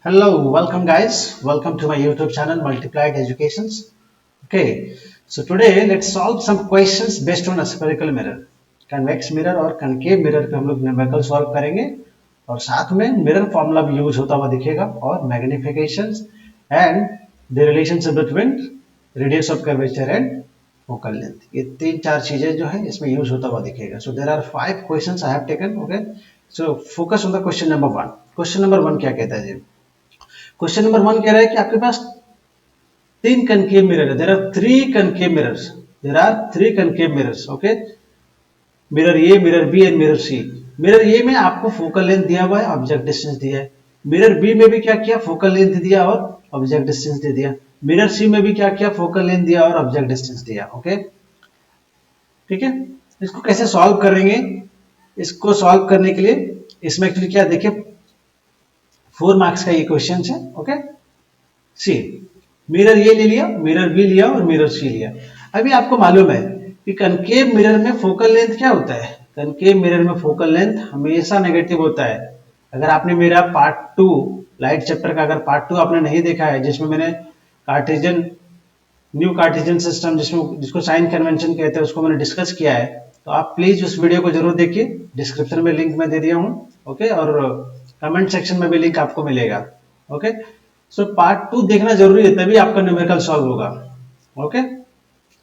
Hello, welcome guys. Welcome to my YouTube channel Multiplied Educations. Okay, so today let's solve some questions based on a spherical mirror. Convex mirror और concave mirror पे हम लोग numerical solve करेंगे और साथ में mirror formula भी use होता हुआ दिखेगा और magnifications and the relationship between radius of curvature and focal length. ये तीन चार चीजें जो है इसमें यूज होता हुआ दिखेगा। So there are 5 questions I have taken. Okay, so focus on the question number 1। Question number 1 क्या कहता है जी? क्वेश्चन नंबर 1 कह रहा है कि आपके पास तीन कनकेव मिरर है। There are three concave mirrors. There are three concave mirrors. Okay, mirror A, mirror B and mirror C. Mirror A में आपको फोकल लेंथ दिया हुआ है, ऑब्जेक्ट डिस्टेंस दिया है। मिरर बी में भी क्या किया, फोकल लेंथ दिया और ऑब्जेक्ट डिस्टेंस दे दिया। मिरर सी में भी क्या किया, फोकल लेंथ दिया और ऑब्जेक्ट डिस्टेंस दिया। ओके, ठीक है। इसको कैसे सॉल्व करेंगे? इसको सॉल्व करने के लिए इसमें एक्चुअली क्या देखिए, 4 मार्क्स का ये क्वेश्चन है। ओके, सी मिरर ये ले लिया, मिरर बी लिया और मिरर सी लिया। अभी आपको मालूम है कि कनकेव मिरर में फोकल लेंथ क्या होता है? कनकेव मिरर में फोकल लेंथ हमेशा नेगेटिव होता है। अगर आपने मेरा पार्ट 2 लाइट चैप्टर का अगर पार्ट 2 आपने नहीं देखा है, जिसमें मैंने कार्टेशियन न्यू कार्टेशियन सिस्टम जिसको साइन कन्वेंशन कहते हैं उसको मैंने डिस्कस किया है, तो आप प्लीज उस वीडियो को जरूर देखिए। डिस्क्रिप्शन में लिंक मैं दे दिया हूँ। ओके, और कमेंट सेक्शन में भी लिंक आपको मिलेगा। ओके, सो पार्ट 2 देखना जरूरी है, तभी आपका न्यूमेरिकल सॉल्व होगा। Okay,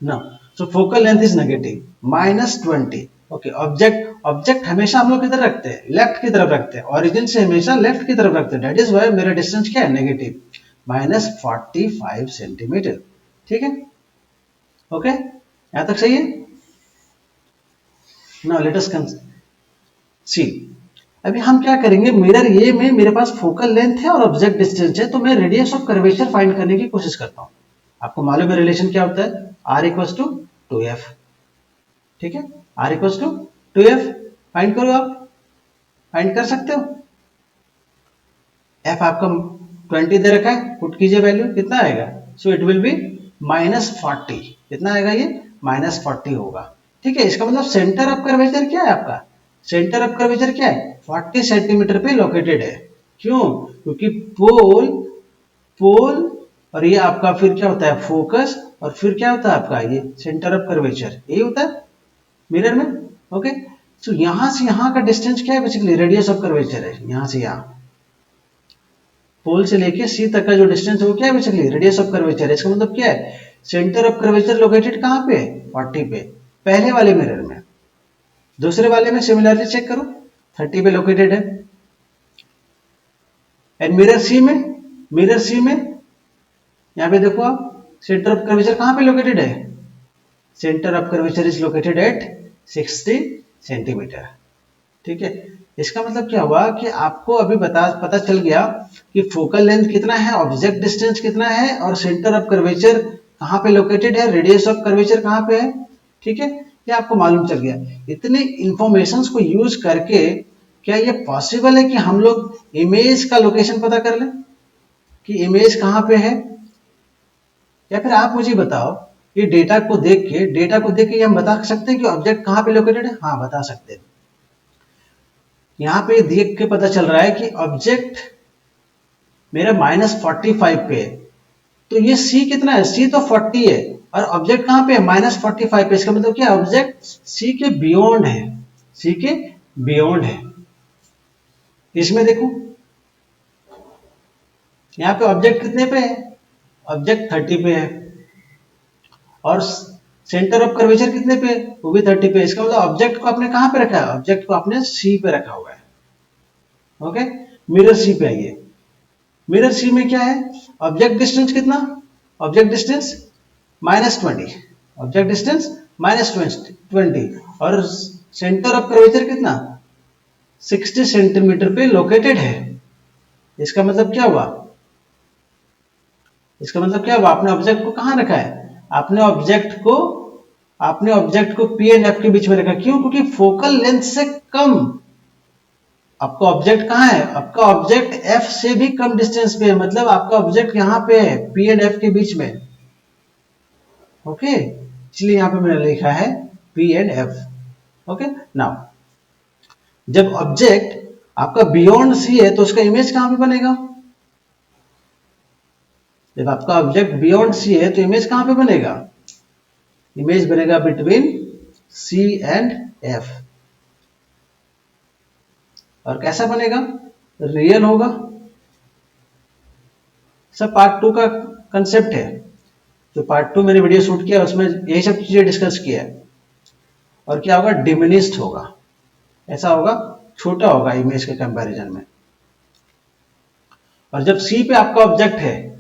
now so focal length is negative -20। Okay, object object हमेशा हम लोग किधर रखते हैं? लेफ्ट की तरफ रखते हैं। ओरिजिन से हमेशा लेफ्ट की तरफ रखते हैं। दैट इज वाई मेरा डिस्टेंस क्या है, नेगेटिव -45 सेंटीमीटर। ठीक है, ओके, यहां तक सही है। नाउ लेट अस सी। अभी हम क्या करेंगे, मिरर ए में मेरे पास फोकल लेंथ है और ऑब्जेक्ट डिस्टेंस है, तो मैं रेडियस ऑफ कर्वेचर फाइंड करने की कोशिश करता हूं। आपको मालूम है रिलेशन क्या होता है, आर इक्वल्स टू 2f। ठीक है, are equals to 2f। Find करो, आप फाइंड कर सकते हो। f आपका 20 दे रखा है, पुट कीजिए वैल्यू, कितना आएगा? So it will be -40। कितना आएगा ये? -40 होगा। ठीक है, इसका मतलब सेंटर ऑफ कर्वेचर क्या है आपका? सेंटर ऑफ कर्वेचर क्या है? 40 सेंटीमीटर पे लोकेटेड है। क्यों? क्योंकि पोल पोल और ये आपका फिर क्या होता है, फोकस, और फिर क्या होता है आपका ये सेंटर ऑफ कर्वेचर, यही होता है मिरर में। ओके, सो यहां से यहां का डिस्टेंस क्या है? बेसिकली रेडियस ऑफ कर्वेचर है। यहां से यहां पोल से लेके सी तक का जो डिस्टेंस है वो क्या है? बेसिकली रेडियस ऑफ कर्वेचर है। इसका मतलब क्या है, सेंटर ऑफ कर्वेचर लोकेटेड कहां पे है? 40 पे, पहले वाले मिरर में। दूसरे वाले में सिमिलरली चेक करो, 30 पे लोकेटेड है। एंड मिरर सी में यहां पे देखो आप, सेंटर ऑफ कर्वेचर कहां पे लोकेटेड है? Centre of curvature is located eight 60 centimetre. ठीक है, इसका मतलब क्या हुआ कि आपको अभी पता चल गया कि फोकल लेंथ कितना है, ऑब्जेक्ट डिस्टेंस कितना है और सेंटर ऑफ कर्वेचर कहां पे लोकेटेड है, रेडियस ऑफ कर्वेचर कहां पे है। ठीक है, ये आपको मालूम चल गया। इतने इंफॉर्मेशंस को यूज करके क्या ये पॉसिबल है कि हम लोग इमेज का लोकेशन पता कर लें कि इमेज कहां पे है? या फिर आप मुझे बताओ, ये डेटा को देख के हम बता सकते हैं कि ऑब्जेक्ट कहां पे लोकेटेड है? हाँ, बता सकते हैं। यहां पे देख के पता चल रहा है कि ऑब्जेक्ट मेरा -45 पे है, तो ये सी कितना है? सी तो 40 है और ऑब्जेक्ट कहां पे है? -45 पे। इसका मतलब क्या, ऑब्जेक्ट सी के बियॉन्ड है, सी के बियॉन्ड है। इसमें देखो, यहां पे ऑब्जेक्ट कितने पे है? ऑब्जेक्ट 30 पे है और सेंटर ऑफ कर्वेचर कितने पे? वो भी 30 पे। इसका मतलब ऑब्जेक्ट को आपने कहां पे रखा है? ऑब्जेक्ट को आपने सी पे रखा हुआ है। ओके, मिरर सी पे आइए। मिरर सी में क्या है? ऑब्जेक्ट डिस्टेंस कितना? Object distance -20। ऑब्जेक्ट डिस्टेंस -20 और सेंटर ऑफ कर्वेचर कितना? 60 सेंटीमीटर पे लोकेटेड है। इसका मतलब क्या हुआ? इसका मतलब क्या हुआ, आपने ऑब्जेक्ट को कहां रखा है? आपने ऑब्जेक्ट को पी एंड एफ के बीच में रखा। क्यों? क्योंकि फोकल लेंथ से कम आपका ऑब्जेक्ट कहां है? आपका ऑब्जेक्ट एफ से भी कम डिस्टेंस पे है, मतलब आपका ऑब्जेक्ट यहां पे है, पी एंड एफ के बीच में। ओके, इसलिए यहां पे मैंने लिखा है P and F. Okay, now जब ऑब्जेक्ट आपका बियॉन्ड सी है तो उसका इमेज कहां पे बनेगा? जब आपका ऑब्जेक्ट बियॉन्ड सी है तो इमेज कहाँ पे बनेगा? इमेज बनेगा बिटवीन सी एंड एफ। और कैसा बनेगा? रियल होगा। सब पार्ट 2 का कंसेप्ट है। जो पार्ट 2 मैंने वीडियो शूट किया उसमें यही सब चीजें डिस्कस किया है। और क्या होगा? डिमिनिस्ड होगा। ऐसा होगा, छोटा होगा इमेज के कंपैरिजन में। और जब सी पे आपका ऑब्जेक्ट है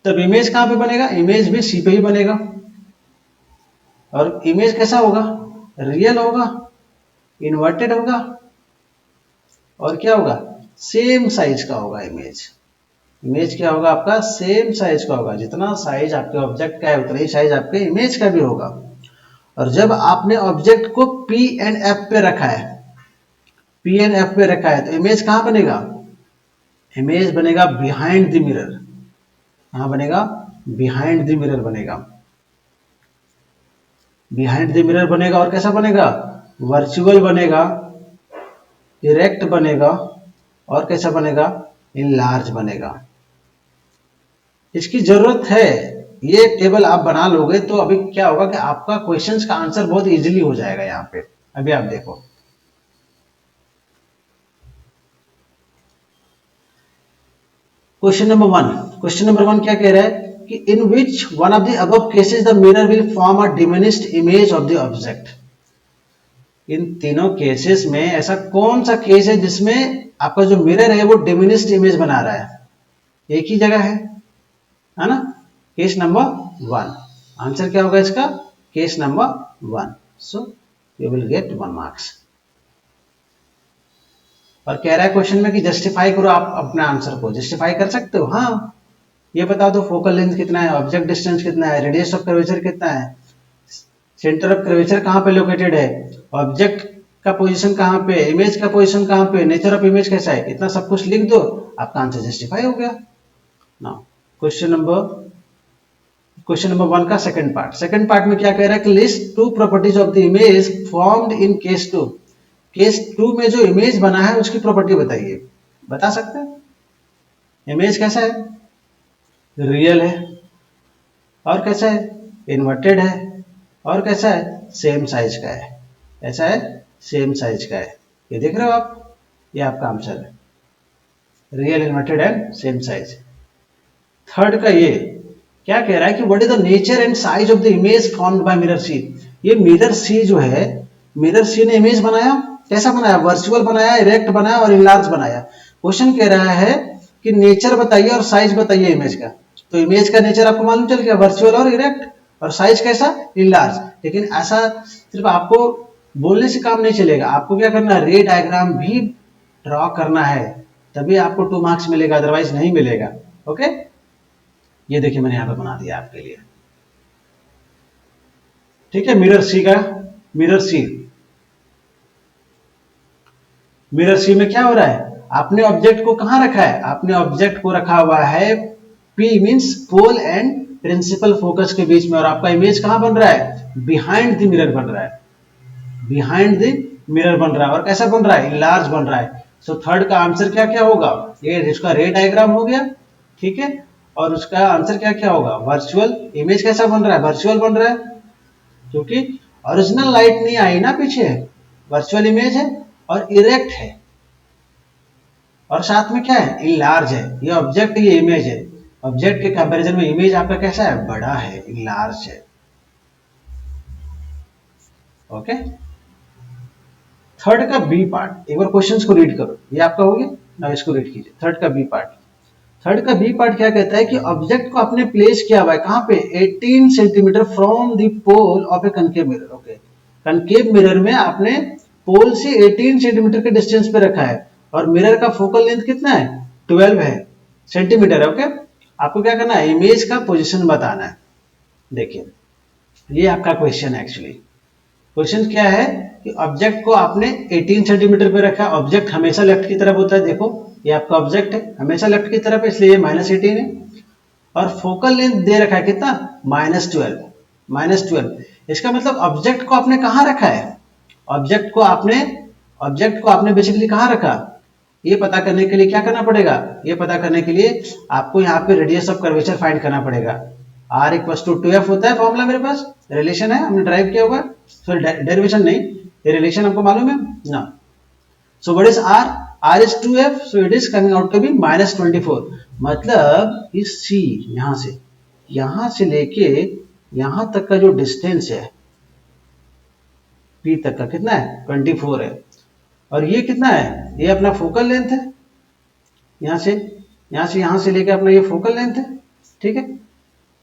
तब इमेज कहां पे बनेगा? इमेज भी सी पे ही बनेगा। और इमेज कैसा होगा? रियल होगा, इन्वर्टेड होगा, और क्या होगा? सेम साइज का होगा इमेज। इमेज क्या होगा आपका? सेम साइज का होगा। जितना साइज आपके ऑब्जेक्ट का है उतना ही साइज आपके इमेज का भी होगा। और जब आपने ऑब्जेक्ट को पी एंड एफ पे रखा है, पी एंड एफ पे रखा है तो इमेज कहां बनेगा? इमेज बनेगा बिहाइंड द मिरर। कहां बनेगा? बिहाइंड द मिरर बनेगा। बिहाइंड द मिरर बनेगा। और कैसा बनेगा? वर्चुअल बनेगा, इरेक्ट बनेगा, और कैसा बनेगा? इनलार्ज बनेगा। इसकी जरूरत है। ये टेबल आप बना लोगे तो अभी क्या होगा कि आपका क्वेश्चंस का आंसर बहुत इजीली हो जाएगा यहाँ पे। अभी आप देखो, क्वेश्चन नंबर 1। क्वेश्चन नंबर 1 क्या कह रहा है कि in which one of the above cases the mirror will form a diminished image of the object. इन तीनों केसेस में ऐसा कौन सा केस है जिसमें आपका जो मिरर है वो डिमिनिश्ड इमेज बना रहा है? एक ही जगह है ना? Case number 1। आंसर क्या होगा इसका? Case number 1। So you will get 1 marks. और कह रहा है क्वेश्चन में कि जस्टिफाई करो आप अपने आंसर को। जस्टिफाई कर सकते हो? हाँ, ये बता दो फोकल लेंथ कितना है, ऑब्जेक्ट डिस्टेंस कितना है, रेडियस ऑफ कर्वेचर कितना है, सेंटर ऑफ कर्वेचर कहाँ पे लोकेटेड है, ऑब्जेक्ट का पोजीशन कहाँ पे, इमेज का पोजीशन कहाँ पे, नेचर ऑफ इमेज कैसा है, इतना सब कुछ लिख दो, आपका आंसर जस्टिफाई हो गया। नाउ क्वेश्चन नंबर 1 का सेकंड पार्ट। सेकंड पार्ट में क्या कह रहा है कि list 2 properties of the image formed in case 2। Case 2 में जो इमेज बना है उसकी प्रॉपर्टी बताइए। बता सकते हैं? इमेज कैसा है? रियल है। और कैसा है? इन्वर्टेड है। और कैसा है? सेम साइज का है। ऐसा है? सेम साइज का है। ये देख रहे हो आप? ये आपका आंसर है, real, inverted and same size. Third का ये क्या कह रहा है कि what is the nature and size of the image formed by mirror C. ये मिरर सी जो है, मिरर सी ने इमेज बनाया, कैसा बनाया? वर्चुअल बनाया, इरेक्ट बनाया और इनलार्ज बनाया। क्वेश्चन कह रहा है कि नेचर बताइए और साइज बताइए इमेज का। तो इमेज का नेचर आपको मालूम चल गया, वर्चुअल और इरेक्ट, और साइज कैसा? इनलार्ज। लेकिन ऐसा सिर्फ आपको बोलने से काम नहीं चलेगा, आपको क्या करना है? रे डायग्राम भी ड्रॉ करना है, तभी आपको 2 मार्क्स मिलेगा, अदरवाइज नहीं मिलेगा। ओके, ये देखिए मैंने यहां पे बना दिया आपके लिए। ठीक है, मिरर सी का, मिरर सी में क्या हो रहा है? आपने ऑब्जेक्ट को कहां रखा है? आपने ऑब्जेक्ट को रखा हुआ है P means pole and principal focus के बीच में, और आपका इमेज कहां बन रहा है? बिहाइंड द मिरर बन रहा है। बिहाइंड द मिरर बन रहा है। और कैसा बन रहा है? इनलार्ज बन रहा है। सो थर्ड का आंसर क्या क्या होगा? ये इसका रे डायग्राम हो गया, ठीक है। और उसका आंसर क्या क्या होगा? वर्चुअल। इमेज कैसा बन रहा है? वर्चुअल बन रहा है, क्योंकि ओरिजिनल लाइट नहीं आई ना पीछे, वर्चुअल इमेज है। और इरेक्ट है, और साथ में क्या है? इनलार्ज है। ये ऑब्जेक्ट, ये इमेज है। ऑब्जेक्ट के कंपैरिजन में इमेज आपका कैसा है? बड़ा है, इनलार्ज है। ओके, थर्ड का बी पार्ट, एक बार क्वेश्चंस को रीड करो। ये आपका हो गया ना, इसको रीड कीजिए। थर्ड का बी पार्ट। थर्ड का बी पार्ट क्या कहता है कि ऑब्जेक्ट को आपने प्लेस किया हुआ है कहां पे? 18 centimetre from the pole of a concave mirror. Okay, concave mirror में आपने पोल से 18 सेंटीमीटर के डिस्टेंस पे रखा है, और मिरर का फोकल लेंथ कितना है? 12 है सेंटीमीटर है। ओके, आपको क्या करना है? इमेज का पोजीशन बताना है। देखिए, ये आपका क्वेश्चन है। एक्चुअली क्वेश्चन क्या है कि ऑब्जेक्ट को आपने 18 सेंटीमीटर पे रखा है। ऑब्जेक्ट हमेशा लेफ्ट की तरफ होता है। देखो, ये आपका ऑब्जेक्ट है, हमेशा लेफ्ट की तरफ है, इसलिए ये -18 है। और फोकल लेंथ दे रखा है कितना? -12। इसका मतलब ऑब्जेक्ट को आपने कहां रखा है? ऑब्जेक्ट को आपने बेसिकली कहां रखा? ये पता करने के लिए क्या करना पड़ेगा, ये पता करने के लिए आपको यहाँ पे रेडियस ऑफ कर्वेचर फाइंड करना पड़ेगा। r इक्वल्स टू 2f होता है फॉर्मूला, मेरे पास रिलेशन है, हमने ड्राइव किया हुआ है, सॉरी डेरिवेशन नहीं, ये रिलेशन हमको मालूम है ना। So what is r, r is 2f, so it is coming out to be -24। मतलब इस c यहां से लेके यहां तक का जो डिस्टेंस है p तक का कितना है, 24 है। और ये कितना है, ये अपना फोकल लेंथ है, यहां से लेके अपना ये फोकल लेंथ है, ठीक है।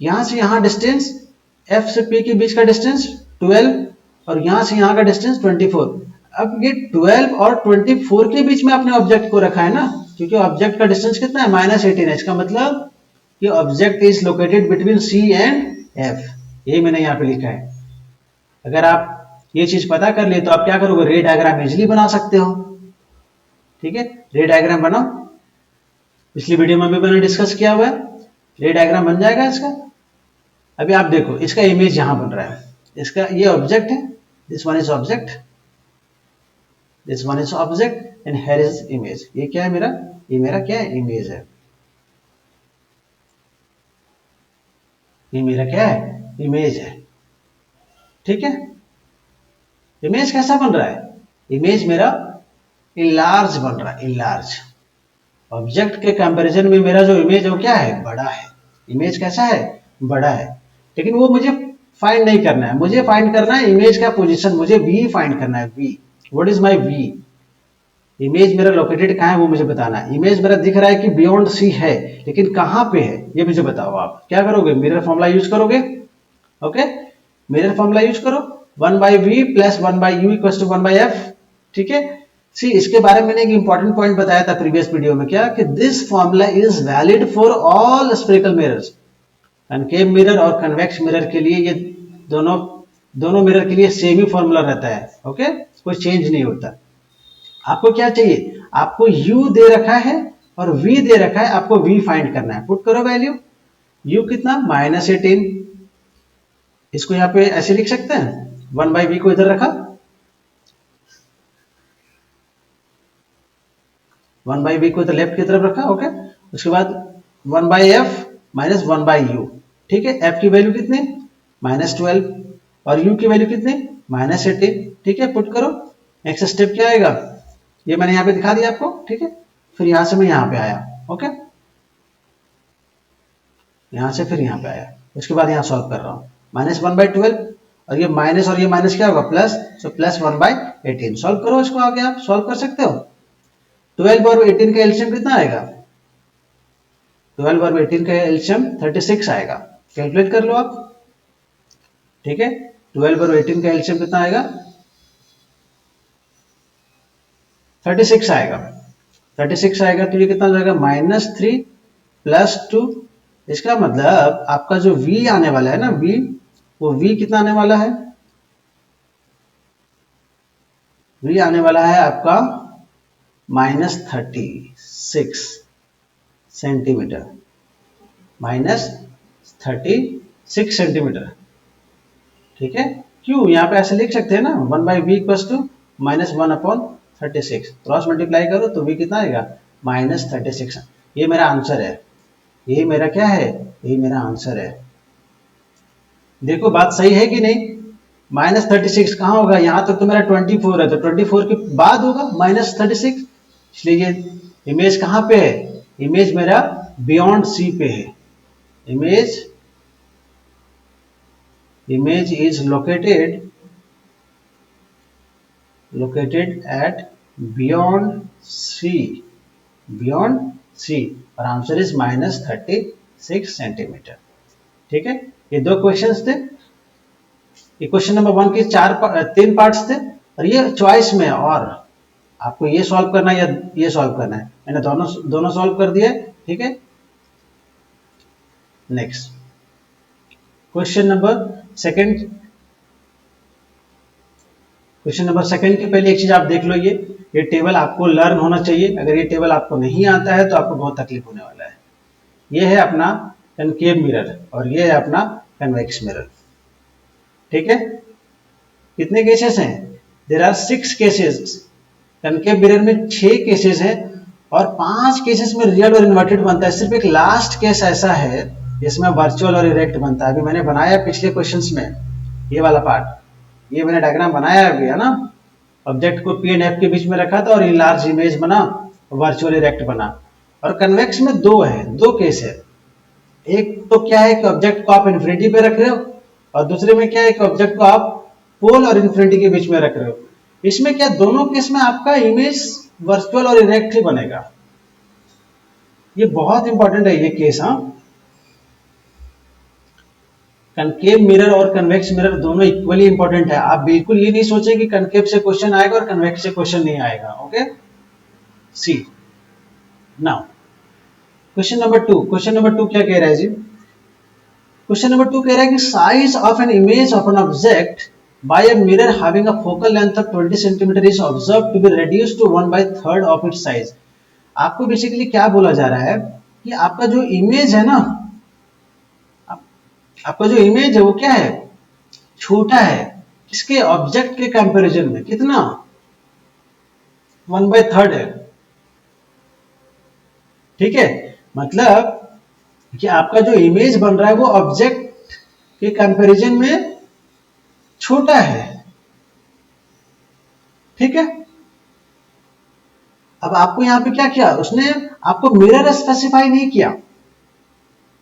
यहां से यहां डिस्टेंस f से p के बीच का डिस्टेंस 12 और यहां से यहां का डिस्टेंस 24। अब ये 12 और 24 के बीच में अपने ऑब्जेक्ट को रखा है ना, क्योंकि ऑब्जेक्ट का डिस्टेंस कितना है, -18 है। इसका मतलब कि object is located between c and f, यही मैंने यहाँ पे लिखा है। अगर आप ये चीज पता कर लिए तो आप क्या करोगे, रे डायग्राम इजिली बना सकते हो, ठीक है। रे डायग्राम बनाओ, पिछली वीडियो में भी मैंने डिस्कस किया हुआ है, रे डायग्राम बन जाएगा इसका। अभी आप देखो इसका इमेज यहां बन रहा है, इसका ये ऑब्जेक्ट है, this one is object, this one is object and here is image. ये क्या है मेरा, ये मेरा क्या है, इमेज है। ये मेरा क्या है, इमेज है, ठीक है। इमेज कैसा बन रहा है, इमेज मेरा इनलार्ज बन रहा है, इनलार्ज। ऑब्जेक्ट के कंपैरिजन में मेरा जो इमेज है वो क्या है, बड़ा है। इमेज कैसा है, बड़ा है। लेकिन वो मुझे फाइंड नहीं करना है, मुझे फाइंड करना है इमेज का पोजीशन, मुझे v फाइंड करना है, v। What is my v, image मेरा लोकेटेड कहाँ है वो मुझे बताना है। इमेज मेरा दिख रहा है कि बियॉन्ड c है, लेकिन कहाँ पे है ये मुझे बताओ। आप क्या करोगे, मिरर फॉर्मूला यूज करोगे, ओके। मिरर फॉर्मूला यूज करो, 1/v plus 1/u equal to 1/f, ठीक है। सी इसके बारे में मैंने एक इंपॉर्टेंट पॉइंट बताया था प्रीवियस वीडियो में, क्या कि this formula is valid for all spherical mirrors. Concave mirror और कन्वेक्स मिरर के लिए ये दोनों मिरर के लिए सेम ही फॉर्मूला रहता है, ओके, कोई चेंज नहीं होता। आपको क्या चाहिए, आपको u दे रखा है और v दे रखा है, आपको v फाइंड करना है। पुट करो वैल्यू, u कितना, -18, इसको यहाँ पे ऐसे लिख सकते हैं, 1/v को इधर रखा, 1/v को इधर लेफ्ट की तरफ रखा, ओके। उसके बाद 1/f माइनस 1/u, ठीक है। f की वैल्यू कितनी, -12 और u की वैल्यू कितनी, -18, ठीक है। पुट करो, नेक्स्ट स्टेप क्या आएगा, ये मैंने यहाँ पे दिखा दिया आपको, ठीक है। फिर यहां से मैं यहाँ पे आया, ओके, यहां से फिर यहाँ पे आया, उसके बाद यहाँ सॉल्व कर रहा हूँ, -1/12 और ये माइनस क्या होगा, प्लस, सो प्लस 1/18। सॉल्व करो इसको, आगे आप सॉल्व कर सकते हो। 12 और 18 का एलसीएम कितना आएगा, 12 और 18 का एलसीएम 36 आएगा, कैलकुलेट कर लो आप, ठीक है। 12 और 18 का एलसीएम कितना आएगा, 36 आएगा, 36 आएगा। तो ये कितना हो जाएगा, -3 प्लस 2। इसका मतलब आपका जो v आने वाला है ना, v, वो v कितना आने वाला है, v आने वाला है आपका -36 सेंटीमीटर, -36 सेंटीमीटर, ठीक है। क्यों, यहाँ पे ऐसे लिख सकते हैं ना, 1/v equal to -1/36, cross multiply करो तो v कितना आएगा, -36। ये मेरा आंसर है, ये मेरा क्या है, ये मेरा आंसर है। देखो बात सही है कि नहीं, -36 कहाँ होगा, यहां तक तो मेरा 24 है, तो 24 के बाद होगा -36, इसलिए ये इमेज कहाँ पे है, इमेज मेरा बियॉन्ड सी पे है। Image is located at beyond C, और आंसर इज -36 सेंटीमीटर, ठीक है। ये दो क्वेश्चंस थे, ये क्वेश्चन नंबर 1 के 3 पार्ट्स थे, और ये चॉइस में, और आपको ये सॉल्व करना है या ये सॉल्व करना है, मैंने दोनों सॉल्व कर दिया, ठीक है। नेक्स्ट क्वेश्चन नंबर सेकंड के पहले एक चीज आप देख लो, ये टेबल आपको लर्न होना चाहिए। अगर ये टेबल आपको नहीं आता है तो आपको बहुत तकलीफ होने वाला है। ये है अपना कनकेव मिरर और ये है अपना कन्वेक्स मिरर, ठीक है। कितने केसेस हैं, there are 6 cases. Concave mirror में 6 केसेस हैं और 5 केसेस में रियल और इन्वर्टेड बनता है। सिर्फ एक लास्ट केस ऐसा है जिसमें वर्चुअल और इरेक्ट बनता है। अभी मैंने बनाया पिछले क्वेश्चंस में ये वाला पार्ट, ये मैंने डायग्राम बनाया अभी, है ना। ऑब्जेक्ट को पी एंड एफ के बीच में रखा था और ये लार्ज इमेज बना, वर्चुअल इरेक्ट बना। और कन्वेक्स में दो केस है। एक तो क्या है कि ऑब्जेक्ट को आप इन्फिनिटी पे रख रहे हो, और दूसरे में क्या है कि ऑब्जेक्ट को आप पोल और इन्फिनिटी के बीच में रख रहे हो। इसमें क्या, दोनों केस में आपका इमेज वर्चुअल और इरेक्ट ही बनेगा। ये बहुत इंपॉर्टेंट है ये केस। हाँ, कनकेव मिरर और कन्वेक्स मिरर दोनों इक्वली इंपॉर्टेंट है। आप बिल्कुल ये नहीं सोचें कि कनकेव से क्वेश्चन आएगा और कन्वेक्स से क्वेश्चन नहीं आएगा। ओके, सी नाउ क्वेश्चन नंबर टू क्या कह रहा है जी? क्वेश्चन नंबर 2 कह रहा है कि size of an image of an object by a mirror having a focal length of 20 centimetre is observed to be reduced to 1/3 of its size. आपको basically क्या बोला जा रहा है कि आपका जो इमेज है ना, आपका जो इमेज है वो क्या है, छोटा है। किसके, ऑब्जेक्ट के कंपैरिजन में कितना, 1/3 है। ठीक है, मतलब कि आपका जो इमेज बन रहा है वो ऑब्जेक्ट के कंपैरिजन में छोटा है। ठीक है, अब आपको यहां पे क्या किया, उसने आपको मिरर स्पेसिफाई नहीं किया,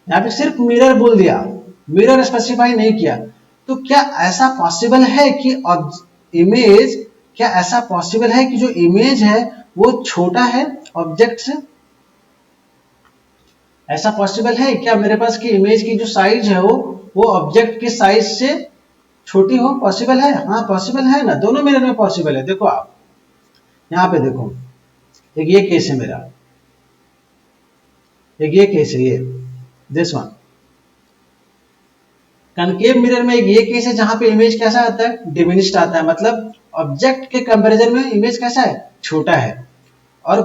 यहां पे सिर्फ मिरर बोल दिया, मिरर स्पेसिफाई नहीं किया। तो क्या ऐसा पॉसिबल है कि इमेज, क्या ऐसा पॉसिबल है कि जो इमेज है वो छोटा है ऑब्जेक्ट से? ऐसा पॉसिबल है क्या मेरे पास कि इमेज की जो साइज है वो ऑब्जेक्ट की साइज से छोटी हो? पॉसिबल है? हाँ पॉसिबल है ना, दोनों मिरर में पॉसिबल है। देखो आप यहां पे देखो, एक ये केस है मेरा, एक ये केस है, ये दिस वन। कनकेव मिरर में एक ये केस है जहां पे इमेज कैसा आता है, डिमिनिश्ड आता है, मतलब ऑब्जेक्ट के कंपैरिजन में इमेज कैसा है, छोटा है। और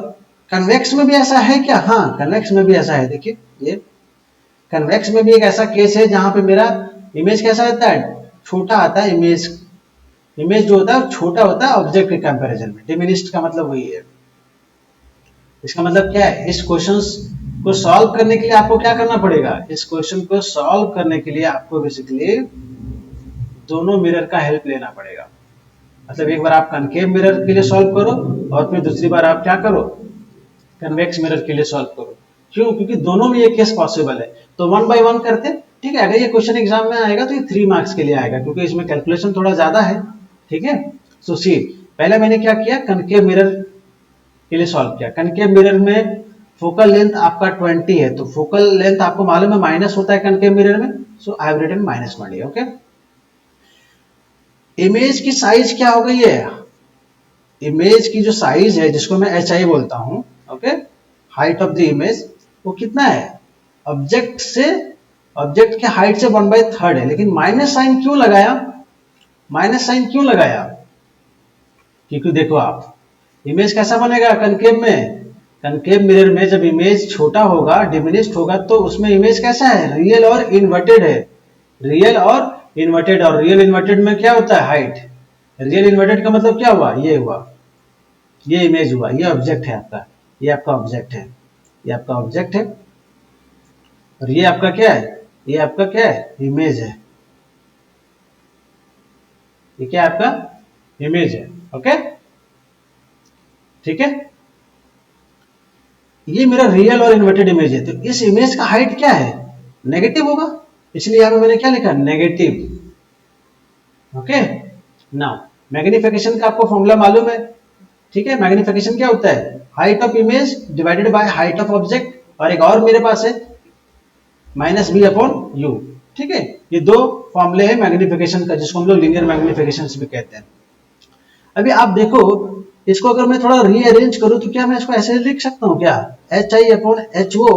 कन्वेक्स में भी ऐसा है क्या? हाँ, कन्वेक्स में भी ऐसा है। देखिए ये कन्वेक्स में भी एक ऐसा केस है जहां पे मेरा इमेज कैसा आता है, छोटा आता है। इमेज जो होता है छोटा होता है ऑब्जेक्ट के कंपैरिजन में। डिमिनिश्ड का मतलब वही है। इसका मतलब क्या है, इस क्वेश्चन को सॉल्व करने के लिए आपको क्या करना पड़ेगा, इस क्वेश्चन को सॉल्व करने के लिए आपको बेसिकली दोनों मिरर का हेल्प लेना पड़ेगा। मतलब एक बार आप कनकेव मिरर के लिए सॉल्व करो और फिर दूसरी बार आप क्या करो, कन्वेक्स मिरर के लिए सॉल्व करो। क्यों? क्योंकि दोनों में ये केस पॉसिबल है। तो 1 by 1 करते, ठीक है। अगर ये क्वेश्चन एग्जाम में आएगा तो ये 3 मार्क्स के लिए आएगा, क्योंकि इसमें कैलकुलेशन थोड़ा ज्यादा है। ठीक है, सो सी पहले मैंने क्या किया, कनकेव मिरर के लिए सॉल्व किया। कनकेव मिरर में फोकल लेंथ आपका 20 है, तो फोकल लेंथ आपको मालूम है माइनस होता है कनकेव मिरर में, so I have written -20। Okay, image की साइज क्या हो गई है, इमेज की जो साइज है जिसको मैं HI बोलता हूं, okay, height of the image, वो कितना है, ऑब्जेक्ट से, ऑब्जेक्ट के हाइट से 1/3 है। लेकिन माइनस साइन क्यों लगाया, माइनस साइन क्यों लगाया? क्योंकि देखो आप इमेज कैसा बनेगा कनकेव में, कनकेव मिरर में जब इमेज छोटा होगा, डिमिनिश्ड होगा, तो उसमें इमेज कैसा है, रियल और इन्वर्टेड है। रियल और इन्वर्टेड, और रियल इन्वर्टेड में क्या होता है, हाइट। रियल इन्वर्टेड का मतलब क्या हुआ, ये हुआ, ये इमेज हुआ, ये ऑब्जेक्ट है आपका, ये आपका ऑब्जेक्ट है, ये आपका ऑब्जेक्ट है, और ये आपका क्या है, ये आपका क्या है, इमेज है। ये क्या आपका इमेज है। ओके, ठीक है, ये मेरा रियल और इन्वर्टेड इमेज है। तो इस इमेज का हाइट क्या है, नेगेटिव होगा, इसलिए यहां पे मैंने क्या लिखा, नेगेटिव। ओके, नाउ मैग्निफिकेशन का आपको फॉर्मूला मालूम है। ठीक है, मैग्निफिकेशन क्या होता है, height of image divided by height of object, और एक और मेरे पास है -b/u। ठीक है, ये दो फॉर्मूले हैं मैग्निफिकेशन का, जिसको हम लोग लीनियर मैग्निफिकेशन भी कहते हैं। अभी आप देखो, इसको अगर मैं थोड़ा रीअरेंज करूं तो क्या मैं इसको ऐसे लिख सकता हूं क्या, HI/HO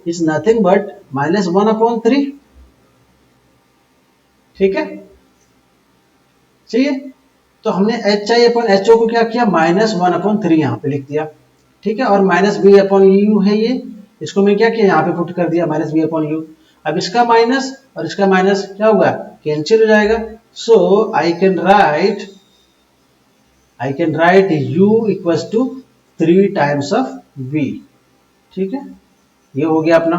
इज नथिंग बट -1/3। ठीक है, चाहिए, तो हमने HI/HO को क्या किया, -1/3 यहां पे लिख दिया। ठीक है, और -b/u है ये, इसको मैं क्या किया, यहाँ पे पुट कर दिया -b/u। अब इसका माइनस और इसका माइनस क्या होगा, कैंसिल हो जाएगा। So I can write u equals to 3 times of v। ठीक है, ये हो गया अपना।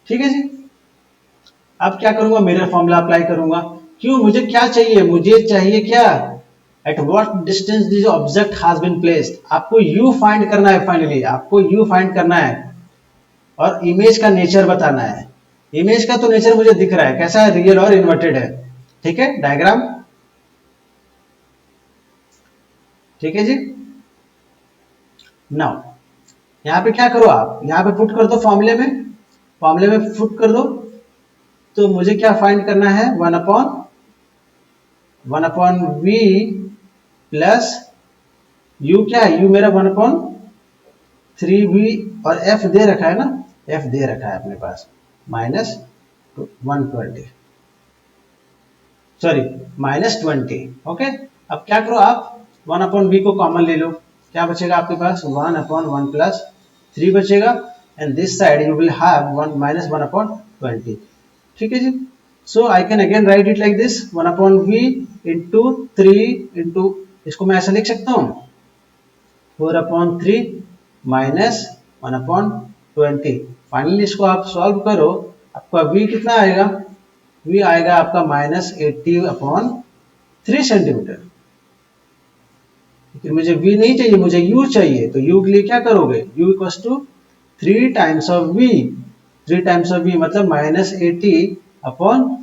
ठीक है जी। अब क्या करूंगा, मिरर फॉर्मूला अप्लाई करूंगा। क्यों, मुझे क्या चाहिए, मुझे चाहिए क्या, at what distance this object has been placed. आपको u फाइंड करना है, फाइनली आपको u फाइंड करना है और इमेज का नेचर बताना है। इमेज का तो नेचर मुझे दिख रहा है, कैसा है, रियल और इन्वर्टेड है। ठीक है, डायग्राम। ठीक है जी। नाउ यहां पे क्या करो, आप यहां पे पुट कर दो फॉर्मूले में पुट कर दो। तो मुझे क्या फाइंड करना है, one upon v plus u, क्या है यू मेरा 1/3v, और f दे रखा है ना, f दे रखा है अपने पास -120, सॉरी -20। ओके, अब क्या करो आप 1/v को कॉमन ले लो, क्या बचेगा आपके पास 1/1 प्लस 3 बचेगा, and this side you will have -1/20। ठीक है जी। So I can again write it like this 1/v into 3 into, इसको मैं ऐसा लिख सकता हूँ 4/3 माइनस 1/20। फाइनली इसको आप सॉल्व करो, आपका v कितना आएगा, v आएगा आपका -80/3 सेंटीमीटर। लेकिन मुझे v नहीं चाहिए, मुझे u चाहिए। तो u के लिए क्या करोगे, u equals to 3 times of v, 3 times of v मतलब -80/3।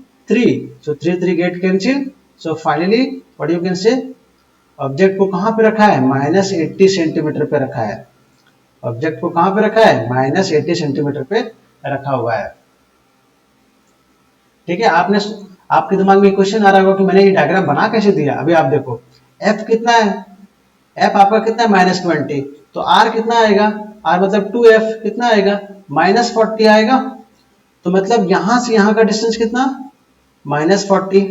So 3 get cancel. So finally what you can say, object को कहां पे रखा है, -80 सेंटीमीटर पे रखा है। ऑब्जेक्ट को कहां पे रखा है, -80 सेंटीमीटर पे रखा हुआ है। ठीक है, आपके दिमाग में क्वेश्चन आ रहा होगा कि मैंने ये डायग्राम बना कैसे दिया। अभी आप देखो f कितना है, f आपका कितना है -20, तो r कितना आएगा, r मतलब 2f कितना आएगा, -40 आएगा। तो मतलब यहां से यहां का डिस्टेंस कितना, -40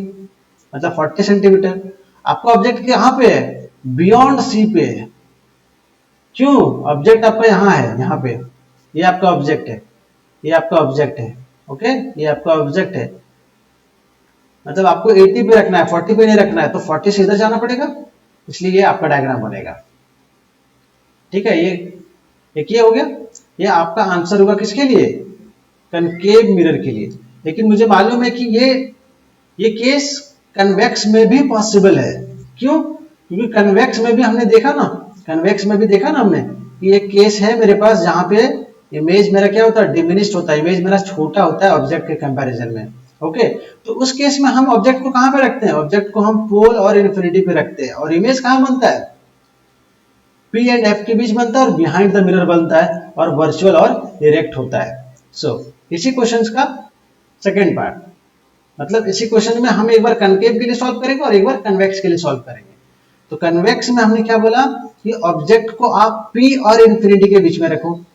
मतलब 40 सेंटीमीटर। आपका ऑब्जेक्ट कहां पे है, बियॉन्ड सी पे है। क्यों, ऑब्जेक्ट आपका यहाँ है, यहाँ पे ये आपका ऑब्जेक्ट है, ये आपका ऑब्जेक्ट है। ओके, ये आपका ऑब्जेक्ट है, मतलब आपको 80 पे रखना है, 40 पे नहीं रखना है, तो 40 से इधर जाना पड़ेगा, इसलिए ये आपका डायग्राम बनेगा। ठीक है, ये एक ये हो गया, ये आपका आंसर होगा किसके लिए, कनकेव मिरर के लिए। लेकिन मुझे मालूम है कि ये केस कन्वेक्स में भी पॉसिबल है। क्यों, क्योंकि कन्वेक्स में भी हमने देखा ना, कन्वेक्स में भी देखा ना हमने कि एक केस है मेरे पास जहां पे इमेज मेरा क्या होता है, डिमिनिश्ड होता है, इमेज मेरा छोटा होता है ऑब्जेक्ट के कंपैरिजन में। ओके, तो उस केस में हम ऑब्जेक्ट को कहां पे रखते हैं, ऑब्जेक्ट को हम पोल और इन्फिनिटी पे रखते हैं, और इमेज कहां बनता है, P एंड F के बीच बनता है, और बिहाइंड द मिरर बनता है, और वर्चुअल और इरेक्ट होता है। सो इसी क्वेश्चन का सेकेंड पार्ट, मतलब इसी क्वेश्चन में हम एक बार कनकेव के लिए सॉल्व करेंगे और एक बार कन्वेक्स के लिए सॉल्व करेंगे। तो कन्वेक्स में हमने क्या बोला कि ऑब्जेक्ट को आप P और इन्फिनिटी के बीच में रखो।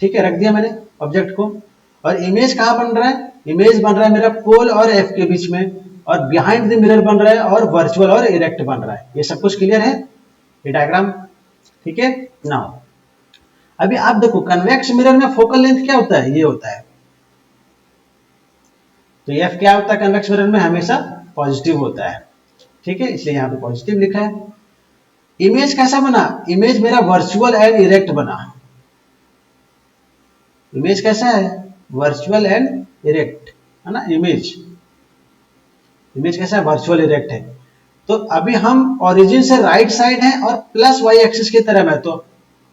ठीक है, रख दिया मैंने ऑब्जेक्ट को, और इमेज कहां बन रहा है, इमेज बन रहा है मेरा पोल और F के बीच में, और बिहाइंड द मिरर बन रहा है, और वर्चुअल और इरेक्ट बन रहा है। ये सब कुछ क्लियर है, ये डायग्राम। ठीक है, नाउ अभी आप देखो कन्वेक्स मिरर में फोकल लेंथ क्या होता है, ये होता है। तो एफ क्या होता है कन्वेक्स मिरर में, हमेशा पॉजिटिव होता है। ठीक है, इसलिए यहां पे पॉजिटिव लिखा है। इमेज कैसा बना, इमेज मेरा वर्चुअल एंड इरेक्ट बना। इमेज कैसा है, वर्चुअल एंड इरेक्ट है ना। इमेज कैसा है, वर्चुअल इरेक्ट है। तो अभी हम ओरिजिन से राइट साइड है और प्लस वाई एक्सिस की तरफ है, तो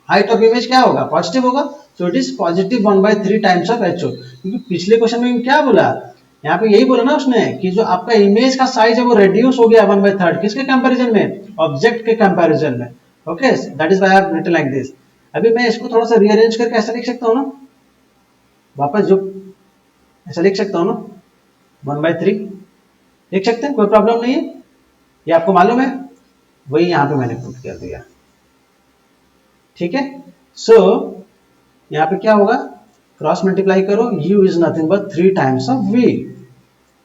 हाइट ऑफ इमेज क्या होगा, पॉजिटिव होगा। So it is positive 1/3 times of h o. क्योंकि पिछले क्वेश्चन में क्या बोला, यहाँ पे यही बोला ना उसने कि जो आपका इमेज का साइज है वो रिड्यूस हो गया 1/3, किसके कंपैरिजन में, ऑब्जेक्ट के कंपैरिजन में। Okay, that is why I have written like this. अभी मैं इसको थोड़ा सा रीअरेंज करके ऐसा लिख सकता हूँ ना, वापस जो ऐसा लिख सकता हूँ ना, 1/3 लिख सकते हैं, कोई प्रॉब्लम नहीं है। ये आपको मालूम है, वही यहाँ पे मैंने पुट कर दिया। ठीक है, सो यहाँ पे क्या होगा, क्रॉस मल्टीप्लाई करो, u is nothing but 3 times of v।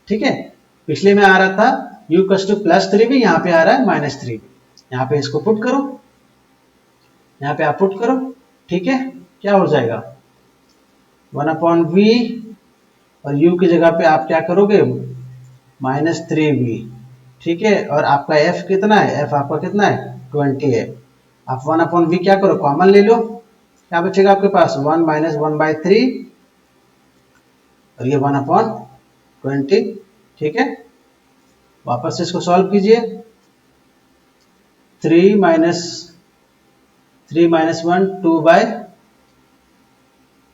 ठीक है, पिछले में आ रहा था u + +3v, यहाँ पे आ रहा है -3v। यहाँ पे इसको पुट करो, यहाँ पे आप पुट करो। ठीक है, क्या हो जाएगा 1/v, और u की जगह पे आप क्या करोगे -3v। ठीक है, और आपका f कितना है, f आपका कितना है 20 है, आप 1/v क्या करो, कॉमन ले लो, क्या बचेगा आपके पास, 1 माइनस 1/3 और ये 1/20। ठीक है, वापस से इसको सॉल्व कीजिए, 3 माइनस 1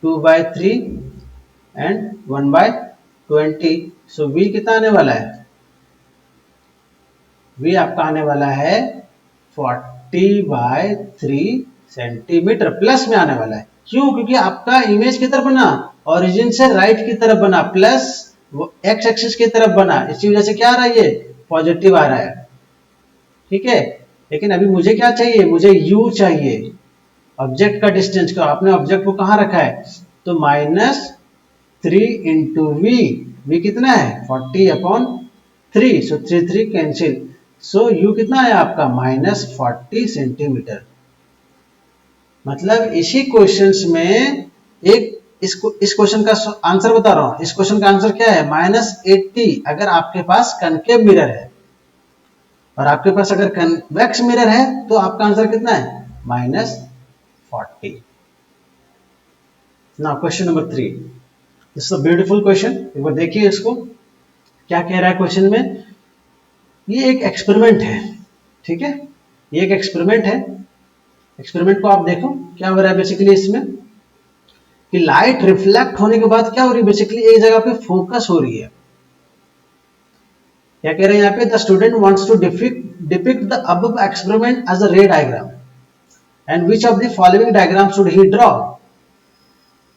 2/3 एंड 1/20। सो v कितना आने वाला है, v आपका आने वाला है 40/3 सेंटीमीटर, प्लस में आने वाला है। क्यों, क्योंकि आपका इमेज की तरफ बना, ओरिजिन से राइट की तरफ बना, प्लस एक्स एक्सिस की तरफ बना, इसी वजह से क्या आ रहा है, ये पॉजिटिव आ रहा है। ठीक है, लेकिन अभी मुझे क्या चाहिए, मुझे u चाहिए, ऑब्जेक्ट का डिस्टेंस को। आपने ऑब्जेक्ट को कहां रखा है, तो -3 इंटू वी कितना है 40/3, सो 3 कैंसिल, सो u कितना है आपका -40 सेंटीमीटर। मतलब इसी क्वेश्चंस में एक इस क्वेश्चन का आंसर बता रहा हूं, इस क्वेश्चन का आंसर क्या है, -80 अगर आपके पास कनकेव मिरर है, और आपके पास अगर कन्वेक्स मिरर है तो आपका आंसर कितना है, -40। Now question number 3, this is a beautiful question, एक बार देखिए इसको क्या कह रहा है क्वेश्चन में। ये एक एक्सपेरिमेंट है, ठीक है, ये एक एक्सपेरिमेंट है। एक्सपेरिमेंट को आप देखो क्या हो रहा है बेसिकली इसमें, कि लाइट रिफ्लेक्ट होने के बाद क्या हो रही है, बेसिकली एक जगह पे फोकस हो रही है। क्या कह रहे हैं यहाँ पे, the student wants to depict the above experiment as a ray diagram and which of the following diagram should he draw.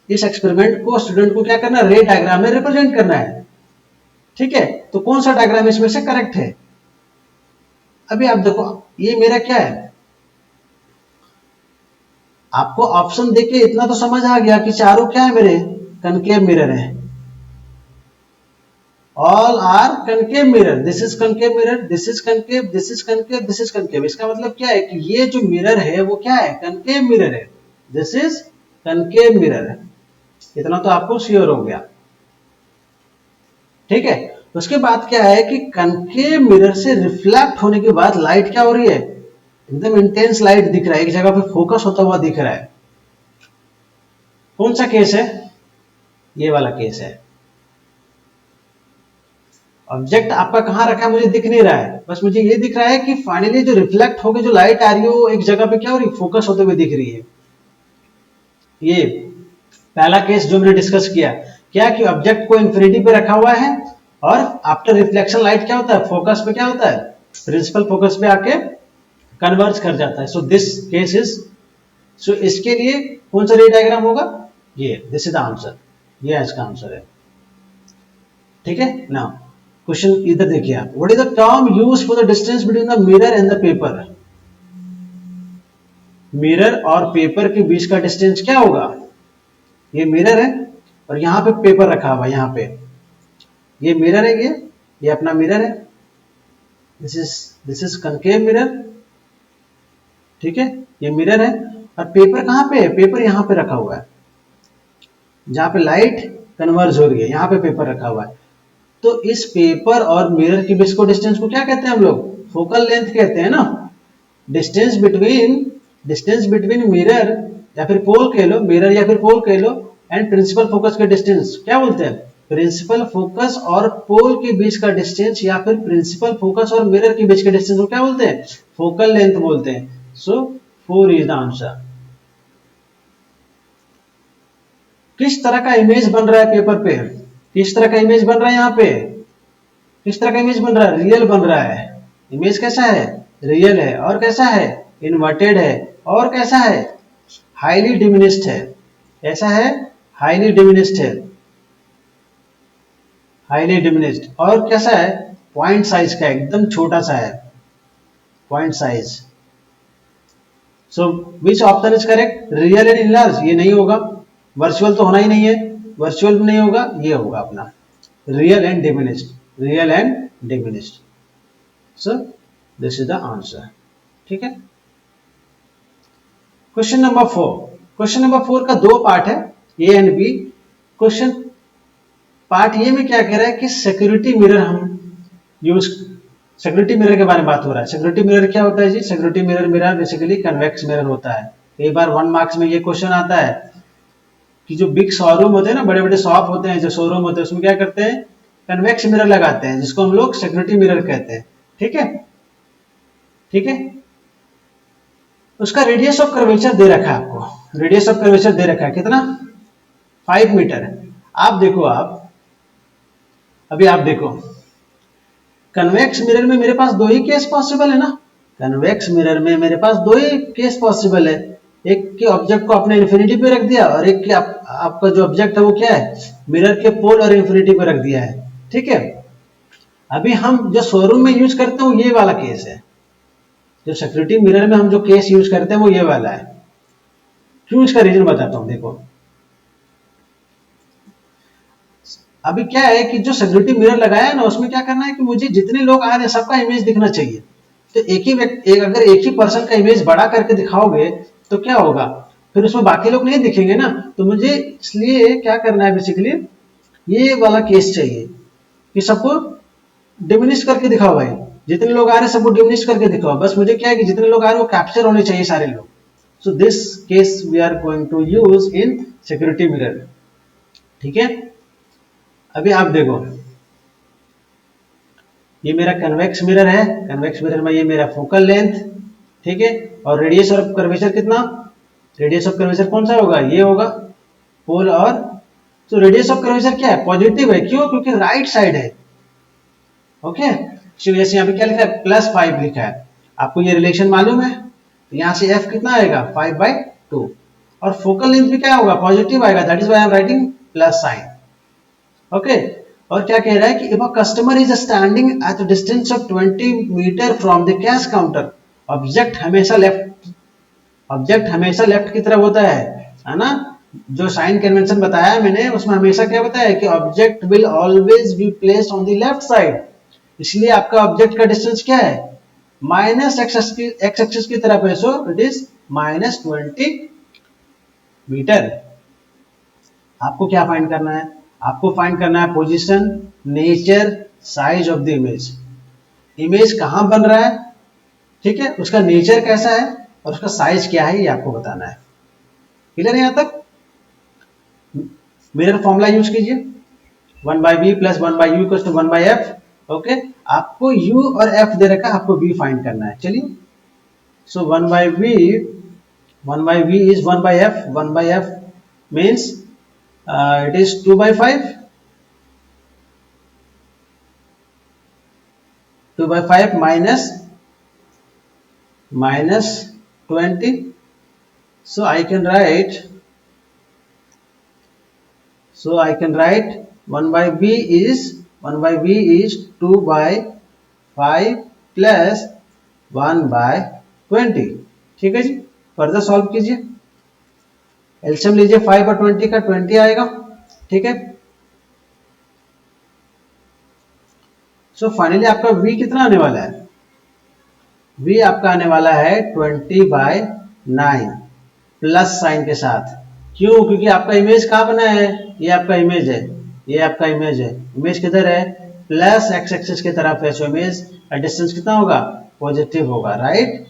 इस एक्सपेरिमेंट को स्टूडेंट को क्या करना है, रे डायग्राम में रिप्रेजेंट करना है। ठीक है, तो कौन सा डायग्राम इसमें से करेक्ट है। अभी आप देखो, ये मेरा क्या है, आपको ऑप्शन देके इतना तो समझ आ गया कि चारों क्या है मेरे, कनकेव मिरर है। All are concave mirror, this is concave mirror, this is concave, this is concave, this is concave. इसका मतलब क्या है कि ये जो मिरर है वो क्या है, कनकेव मिरर है, दिस इज कनकेव मिरर है। इतना तो आपको श्योर हो गया। ठीक है, उसके बाद क्या है कि कनकेव मिरर से रिफ्लेक्ट होने के बाद लाइट क्या हो रही है, एकदम इंटेंस लाइट दिख रहा है, एक जगह पे फोकस होता हुआ दिख रहा है। कौन सा केस है, ये वाला केस है। ऑब्जेक्ट आपका कहां रखा है मुझे दिख नहीं रहा है, बस मुझे ये दिख रहा है कि फाइनली जो रिफ्लेक्ट होकर जो लाइट आ रही है वो एक जगह पे क्या हो रही है, फोकस होते हुए दिख रही है। ये पहला केस जो मैंने डिस्कस किया, क्या कि ऑब्जेक्ट को इंफिनिटी पे रखा हुआ है और आफ्टर रिफ्लेक्शन लाइट क्या होता है, फोकस पे क्या होता है, प्रिंसिपल फोकस पे आके कन्वर्ज कर जाता है। सो दिस केस इज, सो इसके लिए कौन सा रे डायग्राम होगा, ये, दिस इज द आंसर, ये इसका आंसर है। ठीक है, नाउ क्वेश्चन इधर देखिए आप, what is the term used for the distance between the mirror and the paper. Mirror और पेपर के बीच का डिस्टेंस क्या होगा, ये मिरर है और यहां पे पेपर रखा हुआ है, यहां पे ये मिरर है, ये अपना मिरर है, दिस इज कनकेव मिरर। ठीक है, ये मिरर है और पेपर कहां पे है, पेपर यहां पे रखा हुआ है जहां पे लाइट कन्वर्ज हो रही है, यहां पे पेपर रखा हुआ है। तो इस पेपर और मिरर के बीच को डिस्टेंस को क्या कहते हैं हम लोग, फोकल लेंथ कहते हैं ना। डिस्टेंस बिटवीन मिरर या फिर पोल कह लो, मिरर या फिर पोल कह लो, एंड प्रिंसिपल फोकस के डिस्टेंस क्या बोलते हैं, प्रिंसिपल फोकस और पोल के बीच का डिस्टेंस या फिर प्रिंसिपल फोकस और मिरर के बीच के डिस्टेंस को क्या बोलते हैं, फोकल लेंथ बोलते हैं। सो 4 इज द आंसर। किस तरह का इमेज बन रहा है पेपर पे, किस तरह का इमेज बन रहा है, यहाँ पे किस तरह का इमेज बन रहा है, रियल बन रहा है। इमेज कैसा है, रियल है, और कैसा है, इन्वर्टेड है, और कैसा है, हाईली डिमिनिश्ड है। ऐसा है, हाईली डिमिनिश्ड है, हाईली डिमिनिश्ड, और कैसा है, पॉइंट साइज का, एकदम छोटा सा है, point size. So which option is correct, real and enlarge, ये नहीं होगा, वर्चुअल तो होना ही नहीं है, वर्चुअल नहीं होगा, ये होगा अपना real and diminished, real and diminished. So this is the answer. ठीक है, क्वेश्चन नंबर 4, क्वेश्चन नंबर 4 का दो पार्ट है, A and B. Question part A में क्या कह रहा है कि सिक्योरिटी मिरर हम यूज सिक्योरिटी मिरर के बारे में बात हो रहा है। सिक्योरिटी मिरर क्या होता है जी? सिक्योरिटी मिरर मेरा बेसिकली कन्वेक्स मिरर होता है। कई बार 1 मार्क्स में ये क्वेश्चन आता है कि जो बिग शोरूम होते हैं ना, बड़े बड़े शॉप होते हैं, जो शोरूम होते हैं, उसमें क्या करते हैं? कन्वेक्स मिरर लगाते हैं, जिसको हम लोग सिक्योरिटी मिरर कहते हैं। ठीक है, ठीक है। उसका रेडियस ऑफ कर्वेचर दे रखा है आपको, रेडियस ऑफ कर्वेचर दे रखा है कितना? 5 मीटर। आप देखो, अभी आप देखो, कन्वेक्स मिरर में मेरे पास दो ही केस पॉसिबल है ना। कन्वेक्स मिरर में मेरे पास दो ही केस पॉसिबल है। एक के ऑब्जेक्ट को आपने इन्फिनिटी पे रख दिया, और एक के आपका जो ऑब्जेक्ट है वो क्या है? मिरर के पोल और इन्फिनिटी पे रख दिया है। ठीक है, अभी हम जो शोरूम में यूज करते हैं ये वाला केस है। जो सिक्योरिटी मिरर में हम जो केस यूज करते हैं वो ये वाला है। क्यों? इसका रीजन बताता हूं। देखो, अभी क्या है कि जो सिक्योरिटी मिरर लगाया है ना, उसमें क्या करना है कि मुझे जितने लोग आ रहे हैं सबका इमेज दिखना चाहिए। तो अगर एक ही पर्सन का इमेज बड़ा करके दिखाओगे तो क्या होगा? फिर उसमें बाकी लोग नहीं दिखेंगे ना। तो मुझे इसलिए क्या करना है, बेसिकली ये वाला केस चाहिए कि सबको डिमिनिश करके दिखाओ भाई। जितने लोग आ रहे हैं सबको डिमिनिश करके दिखाओ। बस मुझे क्या है कि जितने लोग आ रहे हैं वो कैप्चर होने चाहिए, सारे लोग। So this case we are going to use in security mirror. ठीक है, अभी आप देखो, ये मेरा कन्वेक्स मिरर है। कन्वेक्स मिरर में ये मेरा फोकल लेंथ, ठीक है, और रेडियस ऑफ कर्वेचर कितना? रेडियस ऑफ कर्वेचर कौन सा होगा? ये होगा, पोल। और तो रेडियस ऑफ कर्वेचर क्या है? पॉजिटिव है। क्यों? क्योंकि राइट साइड है। ओके, जैसे यहाँ पे क्या लिखा है? +5 लिखा है। आपको ये रिलेशन मालूम है? तो यहाँ से f कितना आएगा? 5/2। और फोकल लेंथ भी क्या होगा? पॉजिटिव आएगा। That is why I am writing plus sign. Okay, और क्या कह रहा है कि if a customer is standing at distance of 20 metre from the cash counter, object हमेशा लेफ्ट की तरफ होता है ना। जो साइन कन्वेंशन बताया मैंने, उसमें हमेशा क्या बताया कि object will always be placed on the left side. इसलिए आपका ऑब्जेक्ट का डिस्टेंस क्या है? माइनस एक्स एक्सिस की तरफ है। So it is -20 metre. आपको क्या फाइंड करना है? आपको फाइंड करना है position, nature, size of the image. Image कहां बन रहा है, ठीक है, उसका नेचर कैसा है और उसका साइज क्या है, ये आपको बताना है। क्लियर है? यहां तक मिरर फॉर्मूला यूज कीजिए, 1/v + 1/u = 1/f। ओके, आपको u और f दे रखा है, आपको v फाइंड करना है। चलिए, सो 1/v is 1/f। 1/f means it is 2/5। 2/5 minus 20. So I can write 1/v is 2/5 plus 1/20। ठीक है जी, फर्दर सॉल्व कीजिए। एलसीएम लीजिए 5 और 20 का, 20 आएगा। ठीक है, सो फाइनली आपका v कितना आने वाला है? v आपका आने वाला है 20/9 प्लस साइन के साथ। क्यों? क्योंकि आपका इमेज कहाँ बना है? ये आपका इमेज है, ये आपका इमेज है। इमेज किधर है? प्लस एक्स एक्सिस की तरफ है। सो इमेज का डिस्टेंस कितना होगा? पॉजिटिव होगा, राइट।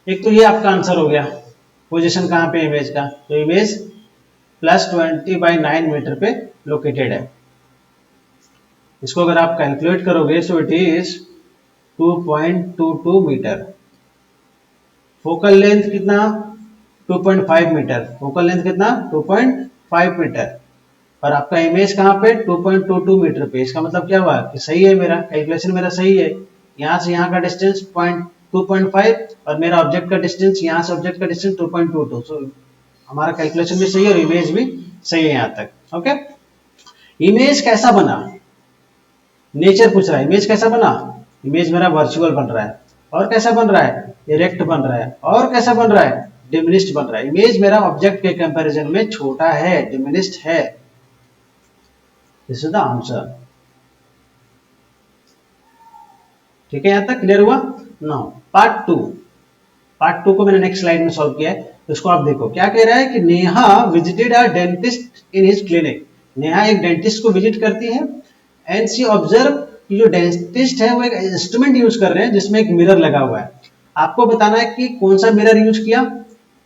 एक तो ये आपका आंसर हो गया, पोजीशन कहाँ पे इमेज का। तो इमेज +20/9 मीटर पे लोकेटेड है। इसको अगर आप कैलकुलेट करोगे so it is 2.22 metre. Focal length कितना? 2.5 मीटर। फोकल लेंथ कितना? 2.5 मीटर। और आपका इमेज कहाँ पे? 2.22 मीटर पे। इसका मतलब क्या हुआ कि सही है, मेरा कैलकुलेशन मेरा सही है। यहाँ से यहाँ का डिस्टेंस 2.5 और मेरा ऑब्जेक्ट का डिस्टेंस, यहाँ से ऑब्जेक्ट का डिस्टेंस 2.22। सो हमारा कैलकुलेशन भी सही है और इमेज भी सही है यहाँ तक। ओके, इमेज कैसा बना? नेचर पूछ रहा है। इमेज कैसा बना? इमेज मेरा वर्चुअल बन रहा है। और कैसा बन रहा है? इरेक्ट बन रहा है। और कैसा बन रहा है? डिमिनिश्ड बन रहा है। इमेज मेरा ऑब्जेक्ट के कंपैरिजन में छोटा है, डिमिनिश्ड है। This is the answer. ठीक है, यहां तक क्लियर हुआ? नाउ पार्ट 2 को मैंने नेक्स्ट स्लाइड में सॉल्व किया है। तो इसको आप देखो, क्या कह रहा है कि Neha visited a dentist in his clinic. Neha एक डेंटिस्ट को विजिट करती है एंड शी ऑब्जर्व कि जो डेंटिस्ट है वो एक इंस्ट्रूमेंट यूज कर रहे हैं जिसमें एक मिरर लगा हुआ है। आपको बताना है कि कौन सा मिरर यूज किया,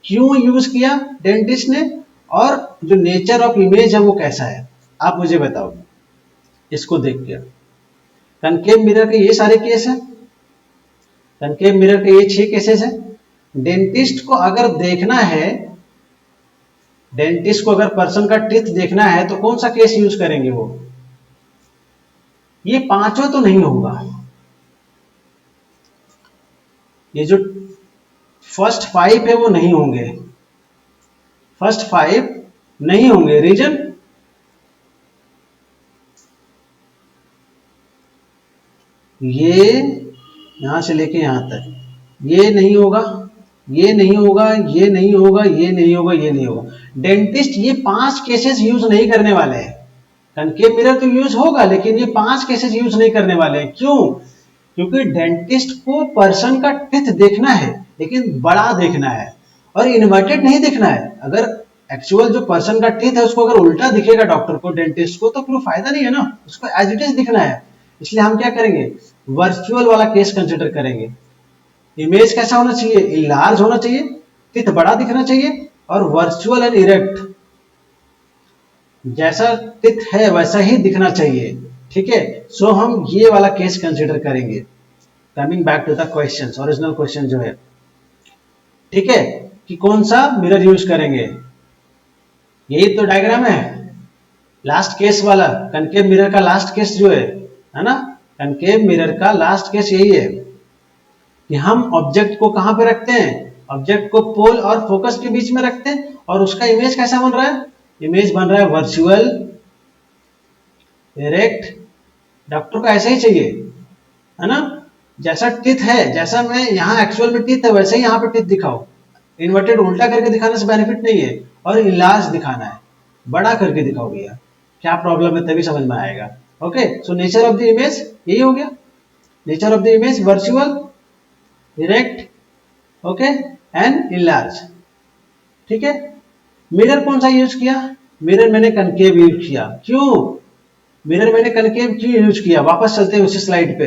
क्यों यूज किया डेंटिस्ट ने, और जो नेचर ऑफ इमेज है वो कैसा है, आप मुझे बताओ इसको देख के। कनकेव मिरर के ये सारे केस हैं, कनकेव मिरर के ये 6 केसेस हैं। डेंटिस्ट को अगर देखना है, डेंटिस्ट को अगर पर्सन का टीथ देखना है तो कौन सा केस यूज करेंगे वो? ये पांचों तो नहीं होगा, ये जो फर्स्ट 5 है वो नहीं होंगे, फर्स्ट 5 नहीं होंगे। रीजन, ये यहां से लेके यहां तक ये नहीं होगा, ये नहीं होगा, ये नहीं होगा, ये नहीं होगा, ये नहीं होगा। डेंटिस्ट ये 5 केसेस यूज नहीं करने वाले हैं। कनकेव मिरर तो यूज होगा लेकिन ये 5 केसेस यूज नहीं करने वाले हैं। क्यों? क्योंकि डेंटिस्ट को पर्सन का टीथ देखना है लेकिन बड़ा देखना है और इन्वर्टेड नहीं देखना है। अगर एक्चुअल जो पर्सन का टीथ है उसको अगर उल्टा दिखेगा डॉक्टर को, डेंटिस्ट को, तो फिर फायदा नहीं है ना, उसको एज इट इज दिखना है। इसलिए हम क्या करेंगे, वर्चुअल वाला केस कंसिडर करेंगे। इमेज कैसा होना चाहिए, इलार्ज होना चाहिए, टीथ बड़ा दिखना चाहिए और वर्चुअल एंड इरेक्ट, जैसा टीथ है वैसा ही दिखना चाहिए। ठीक है, सो हम ये वाला केस कंसिडर करेंगे। Coming back to the question, original question जो है, ठीक है, कि कौन सा मिरर यूज करेंगे। यही तो डायग्राम है लास्ट केस वाला, कनकेव मिरर का लास्ट केस जो है ना, कनकेव मिरर का लास्ट केस यही है कि हम ऑब्जेक्ट को कहां पे रखते हैं, ऑब्जेक्ट को पोल और फोकस के बीच में रखते हैं और उसका इमेज कैसा बन रहा है, इमेज बन रहा है वर्चुअल, इरेक्ट। डॉक्टर को ऐसा ही चाहिए, है ना, जैसा टीथ है, जैसा मैं यहाँ एक्चुअल में टीथ है वैसे ही यहाँ पे टीथ दिखाओ। इन्वर्टेड उल्टा करके दिखाने से बेनिफिट नहीं है, और इलाज दिखाना है, बड़ा करके दिखाओ भैया, क्या प्रॉब्लम है तभी समझ में आएगा। Okay, so nature of the image यही हो गया, nature of the image virtual, erect, okay, and enlarge. ठीक है, मिरर कौन सा यूज किया, मिरर मैंने कनकेव यूज किया। क्यों मिरर मैंने कनकेव क्यों यूज किया, वापस चलते हैं उसी स्लाइड पे।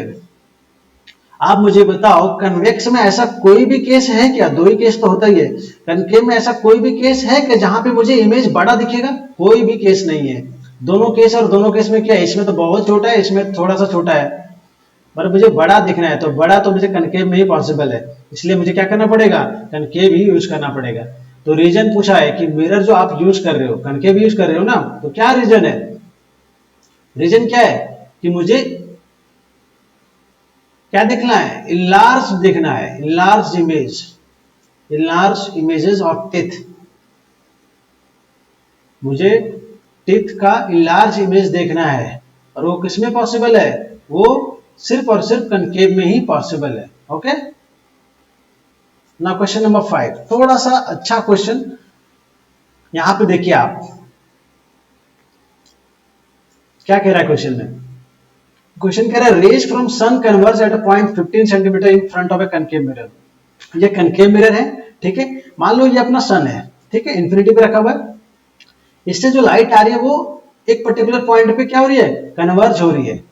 आप मुझे बताओ, कन्वेक्स में ऐसा कोई भी केस है क्या, 2 ही केस तो होता ही है, कनकेव में ऐसा कोई भी केस है कि जहां पे मुझे इमेज बड़ा दिखेगा, कोई भी केस नहीं है। दोनों केस, और दोनों केस में क्या है, इसमें तो बहुत छोटा है, इसमें थोड़ा सा छोटा है, पर मुझे बड़ा दिखना है, तो बड़ा तो मुझे कनकेव में ही पॉसिबल है, इसलिए मुझे क्या करना पड़ेगा, कनकेव ही यूज करना पड़ेगा। तो रीजन पूछा है कि मिरर जो आप यूज कर रहे हो, कनकेव यूज कर रहे हो ना, तो क्या रीजन है, रीजन क्या है कि मुझे क्या देखना है, इनलार्ज देखना है, enlarge image, enlarge images of teeth. मुझे टीथ का इनलार्ज इमेज देखना है, और वो किसमें पॉसिबल है, वो सिर्फ और सिर्फ कनकेव में ही पॉसिबल है। ओके, ना क्वेश्चन नंबर 5, थोड़ा सा अच्छा क्वेश्चन, यहां पे देखिए आप क्या कह रहा है क्वेश्चन में। क्वेश्चन कह रहा है, rays from sun converge at a point 15 centimetre in front of a concave mirror. ये कनकेव मिरर है, ठीक है, मान लो ये अपना सन है, ठीक है, इन्फिनिटी पे रखा हुआ है, इससे जो लाइट आ रही है वो एक पर्टिकुलर पॉइंट पे क्या हो रही है, कन्वर्ज हो रही है,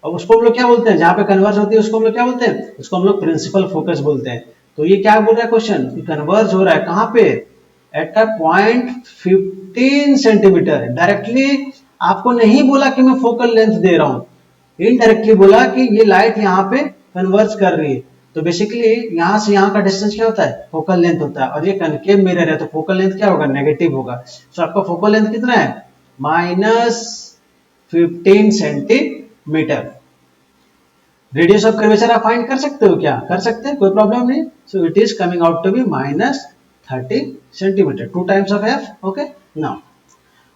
और उसको हम लोग क्या बोलते हैं, जहां पे कन्वर्ज होती है उसको हम लोग क्या बोलते हैं, उसको हम लोग प्रिंसिपल फोकस बोलते हैं। तो ये क्या बोल रहा है क्वेश्चन, कन्वर्ज हो रहा है कहां पे, eight a point 15 centimetre. Directly आपको नहीं बोला कि मैं फोकल लेंथ दे रहा हूं, इनडायरेक्टली बोला कि ये लाइट यहाँ पे कन्वर्ज कर रही है। तो बेसिकली यहां से यहाँ का डिस्टेंस क्या होता है, फोकल लेंथ होता है, और ये कनकेव मिरर है तो फोकल लेंथ क्या होगा, नेगेटिव होगा। सो आपका फोकल लेंथ कितना है, -15 सेंटीमीटर। रेडियस ऑफ कर्वेचर आप फाइंड कर सकते हो क्या, कर सकते हैं, कोई प्रॉब्लम नहीं। So it is coming out to be -30 centimetre, 2 times of f. Okay, now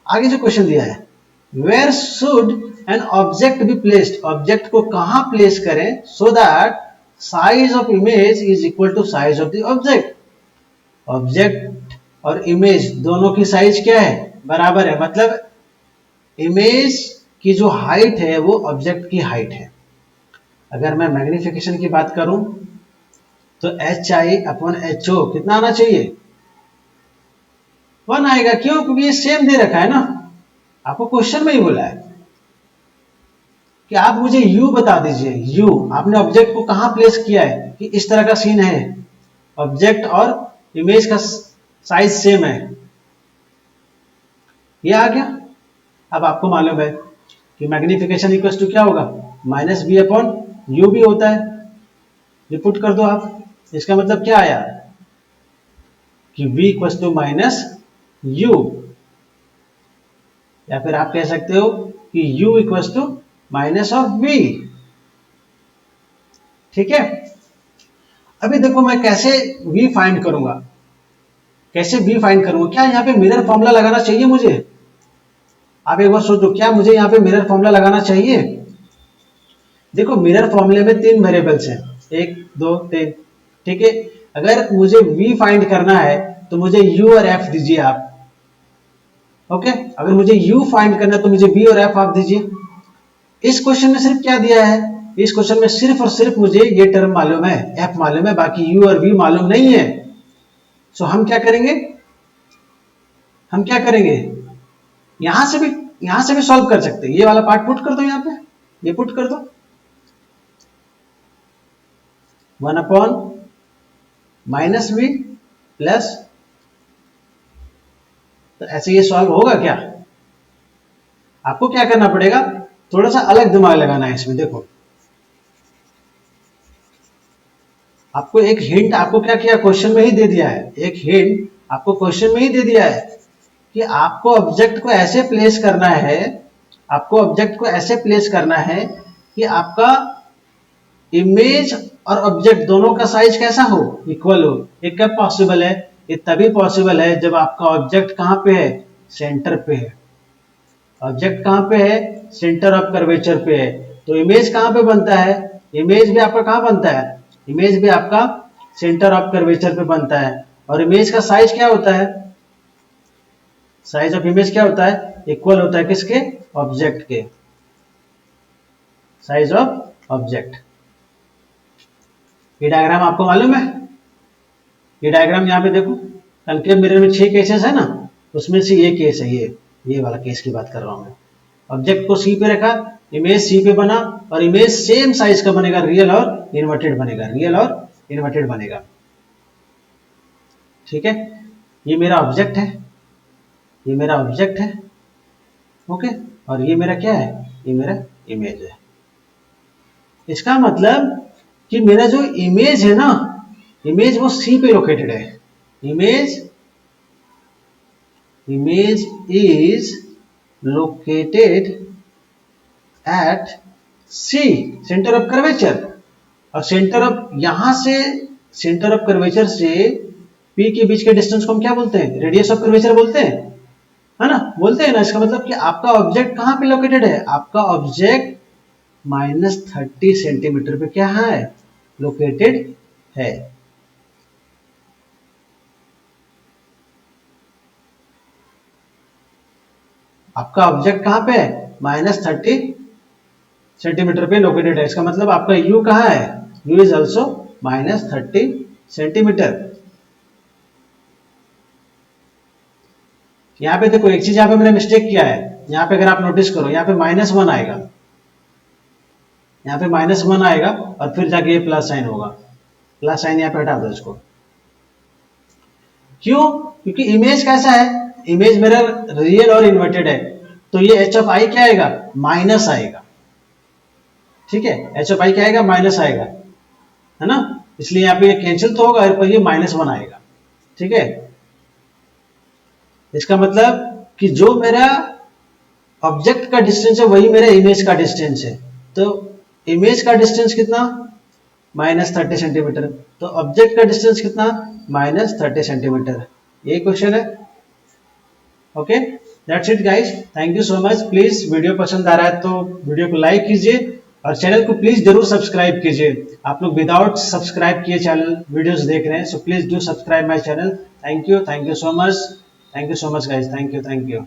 आगे जो क्वेश्चन दिया है, where should an object be placed, object को कहां प्लेस करें, so that size of image is equal to size of the object. Object और image दोनों की साइज क्या है, बराबर है, मतलब इमेज की जो हाइट है वो ऑब्जेक्ट की हाइट है। अगर मैं मैग्निफिकेशन की बात करूं तो HI/HO कितना आना चाहिए, 1 आएगा। क्यों, क्योंकि ये सेम दे रखा है ना, आपको क्वेश्चन में ही बोला है। कि आप मुझे u बता दीजिए। u आपने ऑब्जेक्ट को कहां प्लेस किया है कि इस तरह का सीन है, ऑब्जेक्ट और इमेज का साइज सेम है, ये आ गया। अब आपको मालूम है कि मैग्निफिकेशन इक्वल टू क्या होगा, माइनस बी अपॉन यू भी होता है। ये पुट कर दो आप, इसका मतलब क्या आया कि v equal to minus u, या फिर आप कह सकते हो कि u equal to minus of v। ठीक है, अभी देखो मैं कैसे v फाइंड करूंगा, कैसे v फाइंड करूंगा। क्या यहाँ पे मिरर फॉर्मूला लगाना चाहिए मुझे? आप एक बार सोचो, क्या मुझे यहाँ पे मिरर फॉर्मूला लगाना चाहिए? देखो मिरर फॉर्मूले में 3 वेरिएबल्स हैं, 1 2 3। ठीक है, अगर मुझे v फाइंड करना है तो मुझे u और f दीजिए आप। ओके, अगर मुझे u फाइंड करना है तो मुझे v और f आप दीजिए। इस क्वेश्चन में सिर्फ क्या दिया है, इस क्वेश्चन में सिर्फ और सिर्फ मुझे ये टर्म मालूम है, f मालूम है, बाकी u और v मालूम नहीं है। सो हम क्या करेंगे, हम क्या करेंगे, यहां से भी सॉल्व कर सकते हैं। ये वाला पार्ट पुट कर दो, यहाँ पे ये पुट कर दो, 1 अपॉन माइनस v प्लस, तो ऐसे ये सॉल्व होगा क्या? आपको क्या करना पड़ेगा, थोड़ा सा अलग दिमाग लगाना है इसमें। देखो आपको एक हिंट, आपको क्या किया, क्वेश्चन में ही दे दिया है, एक हिंट आपको क्वेश्चन में ही दे दिया है कि आपको ऑब्जेक्ट को ऐसे प्लेस करना है, आपको ऑब्जेक्ट को ऐसे प्लेस करना है कि आपका इमेज और ऑब्जेक्ट दोनों का साइज कैसा हो, इक्वल हो। ये कब पॉसिबल है, ये तभी पॉसिबल है जब आपका ऑब्जेक्ट कहां पे है, सेंटर पे है। ऑब्जेक्ट कहां पे है, सेंटर ऑफ कर्वेचर पे है। तो इमेज कहां पे बनता है, इमेज भी आपका कहां बनता है, इमेज भी आपका सेंटर ऑफ कर्वेचर पे बनता है। और इमेज का साइज क्या होता है, साइज ऑफ इमेज क्या होता है, इक्वल होता है किसके, ऑब्जेक्ट के, साइज ऑफ ऑब्जेक्ट। ये डायग्राम आपको मालूम है, ये डायग्राम यहाँ पे देखो, कनकेव मिरर में 6 केसेस है ना, उसमें से ये केस है, ये वाला केस की बात कर रहा हूं मैं। ऑब्जेक्ट को सी पे रखा, इमेज सी पे बना, और इमेज सेम साइज का बनेगा, रियल और इन्वर्टेड बनेगा, रियल और इन्वर्टेड बनेगा। ठीक है, ये मेरा ऑब्जेक्ट है, ये मेरा ऑब्जेक्ट है। ओके, और ये मेरा क्या है, ये मेरा इमेज है। इसका मतलब कि मेरा जो इमेज है ना, इमेज वो सी पे लोकेटेड है। Image is located at C, centre of curvature. और सेंटर ऑफ, यहां से सेंटर ऑफ कर्वेचर से पी के बीच के डिस्टेंस को हम क्या बोलते हैं, रेडियस ऑफ कर्वेचर बोलते हैं, है ना, बोलते हैं ना। इसका मतलब कि आपका ऑब्जेक्ट कहां पे लोकेटेड है, आपका ऑब्जेक्ट -30 सेंटीमीटर पे क्या है, लोकेटेड है। आपका ऑब्जेक्ट कहां पे है, -30 सेंटीमीटर पे लोकेटेड है। इसका मतलब आपका u कहां है, u इज ऑल्सो -30 सेंटीमीटर। यहां पे देखो एक चीज, यहां पे मैंने मिस्टेक किया है। यहां पे अगर आप नोटिस करो, यहां पे -1 आएगा, यहां पे -1 आएगा, और फिर जाके ये प्लस साइन होगा। प्लस साइन यहां पे हटा दो इसको। क्यों, क्योंकि इमेज कैसा है, इमेज मेरा रियल और इन्वर्टेड है, तो ये एच ऑफ आई क्या आएगा, माइनस आएगा। ठीक है, एच ऑफ आई क्या आएगा, माइनस आएगा, है ना। इसलिए यहाँ पे ये कैंसिल तो होगा, पर ये -1 आएगा। ठीक है, इसका मतलब कि जो मेरा ऑब्जेक्ट का डिस्टेंस है वही मेरा इमेज का डिस्टेंस है। तो इमेज का डिस्टेंस कितना, -30 सेंटीमीटर, तो ऑब्जेक्ट का डिस्टेंस कितना, -30 सेंटीमीटर। ये क्वेश्चन है। Okay, that's it guys, thank you so much. Please video पसंद आ रहा है तो वीडियो को लाइक कीजिए, और चैनल को प्लीज जरूर सब्सक्राइब कीजिए। आप लोग विदाउट सब्सक्राइब किए चैनल वीडियोस देख रहे हैं, so please do subscribe my channel. Thank you so much, thank you so much guys, thank you.